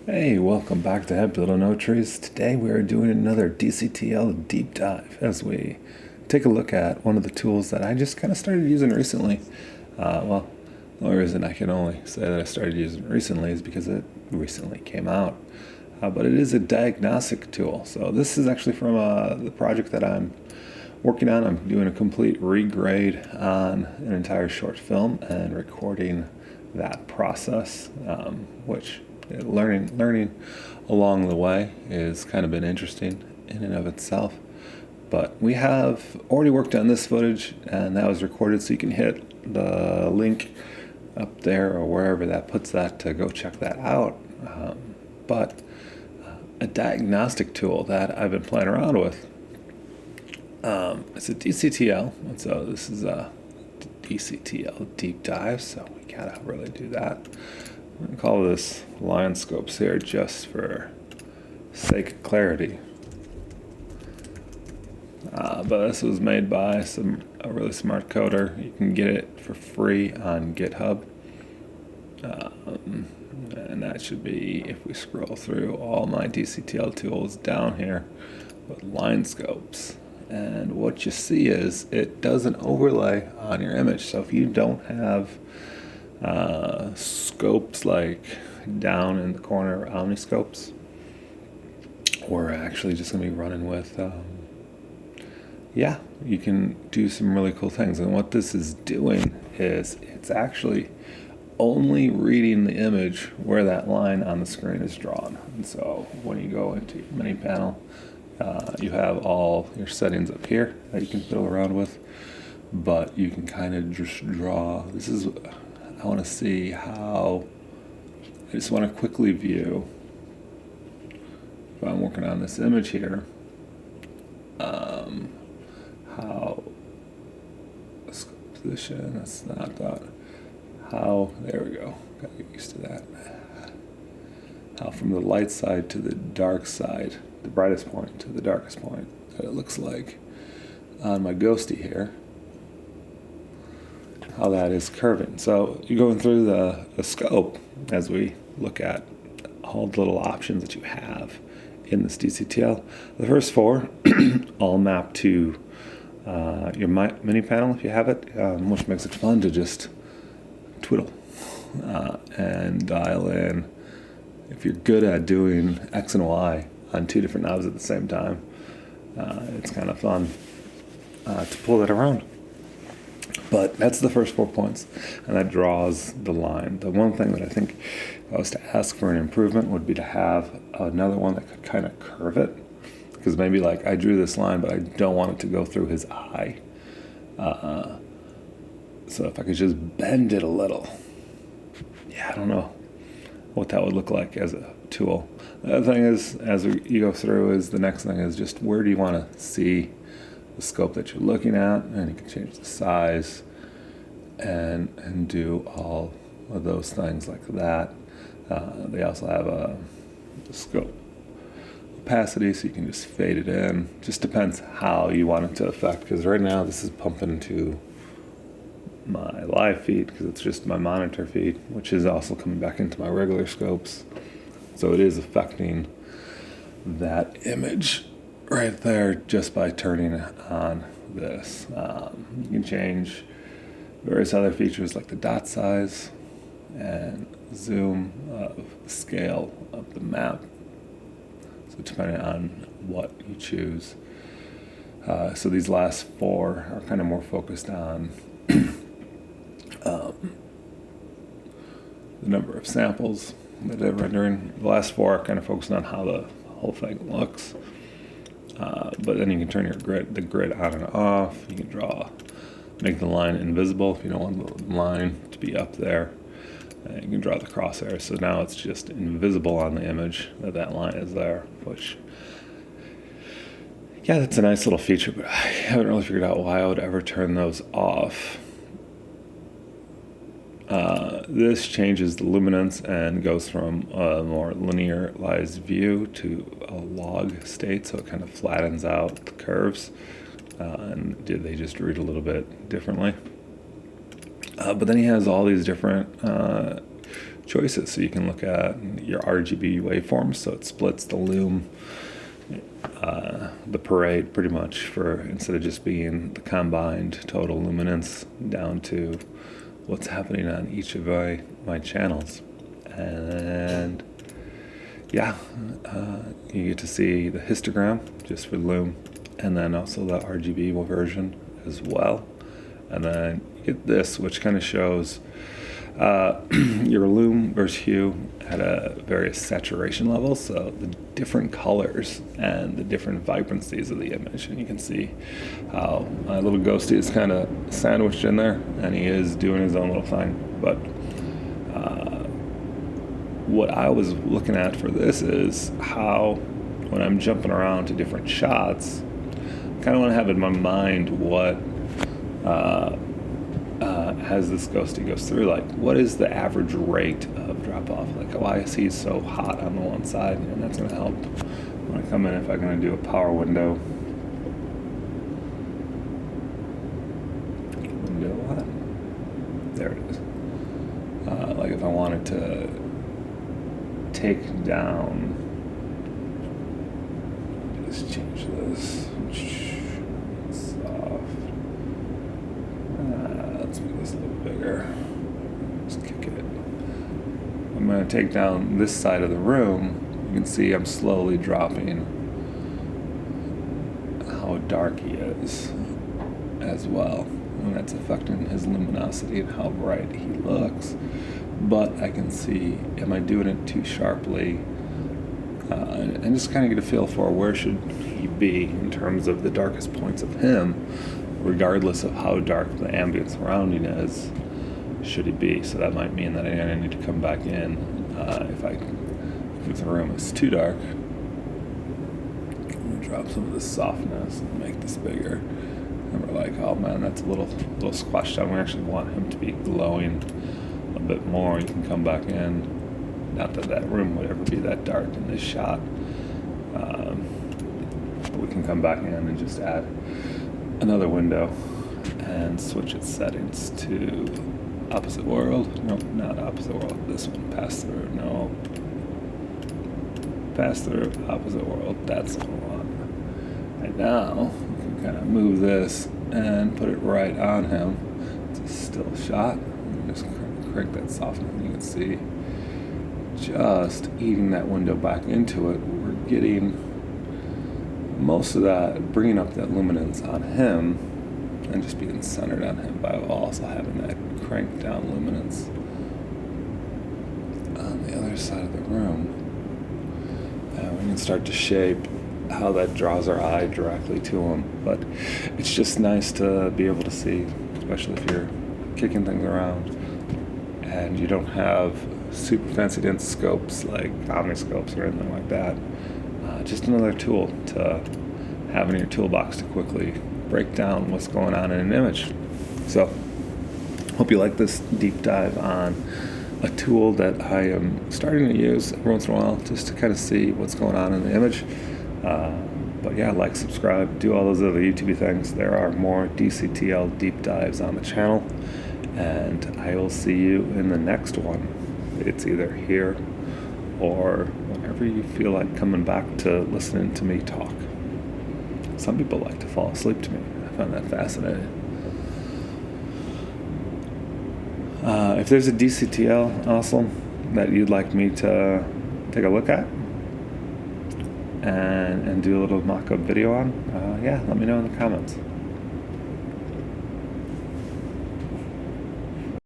Hey, welcome back to Head Builder No Trees. Today we are doing another DCTL deep dive as we take a look at one of the tools that I just kind of started using recently. The only reason I can only say that I started using recently is because it recently came out. But it is a diagnostic tool. So this is actually from the project that I'm working on. I'm doing a complete regrade on an entire short film and recording that process, which learning along the way is kind of been interesting in and of itself. But we have already worked on this footage, and that was recorded, so you can hit the link up there or wherever that puts that to go check that out. But a diagnostic tool that I've been playing around with. It's a DCTL, and so this is a DCTL deep dive, so we gotta really do that. I'm going to call this line scopes here just for sake of clarity. But this was made by a really smart coder. You can get it for free on GitHub. And that should be, if we scroll through all my DCTL tools down here, with line scopes. And what you see is it does an overlay on your image. So if you don't have scopes like down in the corner omniscopes, we're actually just going to be running with you can do some really cool things. And what this is doing is it's actually only reading the image where that line on the screen is drawn. And so when you go into your mini panel, you have all your settings up here that you can fiddle around with, but you can kind of just draw. I want to see how, I just want to quickly view, if I'm working on this image here, how, position, that's not that, how, there we go, gotta get used to that, how from the light side to the dark side, the brightest point to the darkest point, that it looks like on my ghosty here, how that is curving. So you're going through the scope as we look at all the little options that you have in this DCTL. The first four all map to your mini panel if you have it, which makes it fun to just twiddle and dial in. If you're good at doing X and Y on two different knobs at the same time, it's kind of fun to pull that around. But that's the first 4 points, and that draws the line. The one thing that I think if I was to ask for an improvement would be to have another one that could kind of curve it, because maybe like I drew this line, but I don't want it to go through his eye. So if I could just bend it a little, I don't know what that would look like as a tool. The other thing is, you go through, is the next thing is just where do you want to see the scope that you're looking at, and you can change the size and do all of those things like that. They also have a scope opacity, so you can just fade it in. Just depends how you want it to affect, because right now this is pumping into my live feed because it's just my monitor feed, which is also coming back into my regular scopes. So it is affecting that image right there just by turning on this. You can change various other features like the dot size and zoom of the scale of the map. So depending on what you choose. So these last four are kind of more focused on the number of samples that they're rendering. The last four are kind of focused on how the whole thing looks. But then you can turn the grid on and off. You can make the line invisible if you don't want the line to be up there. You can draw the crosshairs, so now it's just invisible on the image that line is there, which, that's a nice little feature, but I haven't really figured out why I would ever turn those off. This changes the luminance and goes from a more linearized view to a log state, so it kind of flattens out the curves, and they just read a little bit differently. But then he has all these different choices. So you can look at your RGB waveforms, so it splits the lume, the parade pretty much, for instead of just being the combined total luminance down to what's happening on each of my channels. And yeah, you get to see the histogram just for lume, and then also the RGB version as well. And then you get this, which kind of shows your lume versus hue at various saturation levels, so the different colors and the different vibrancies of the image. And you can see how my little ghosty is kind of sandwiched in there, and he is doing his own little thing. But what I was looking at for this is how, when I'm jumping around to different shots, I kind of want to have in my mind what as this ghosty goes through, like what is the average rate of drop off, like why is he so hot on the one side. And that's going to help when I come in, if I'm going to do a power window what, there it is, like if I wanted to take down, just change this soft. Let's make this a little bigger. Just kick it. I'm going to take down this side of the room. You can see I'm slowly dropping how dark he is as well. And that's affecting his luminosity and how bright he looks. But I can see, am I doing it too sharply? And just kind of get a feel for where should he be in terms of the darkest points of him, regardless of how dark the ambient surrounding is, should he be. So that might mean that I need to come back in if the room is too dark. I'm going to drop some of this softness and make this bigger. And we're like, oh man, that's a little squashed down. We actually want him to be glowing a bit more. You can come back in. Not that that room would ever be that dark in this shot. But we can come back in and just add another window and switch its settings to opposite world. Nope, not opposite world. This one, pass through. No. Pass through, opposite world. That's what we want. And now we can kind of move this and put it right on him. It's a still shot. Just crank that softness. You can see just eating that window back into it. We're getting most of that, bringing up that luminance on him and just being centered on him, by also having that cranked down luminance on the other side of the room. And we can start to shape how that draws our eye directly to him. But it's just nice to be able to see, especially if you're kicking things around and you don't have super fancy dense scopes like omniscopes or anything like that. Just another tool to have in your toolbox to quickly break down what's going on in an image. So, hope you like this deep dive on a tool that I am starting to use every once in a while just to kind of see what's going on in the image. But yeah, like, subscribe, do all those other YouTube things. There are more DCTL deep dives on the channel, and I will see you in the next one. It's either here or whenever you feel like coming back to listening to me talk. Some people like to fall asleep to me. I find that fascinating. If there's a DCTL also that you'd like me to take a look at and do a little mock-up video on, yeah, let me know in the comments.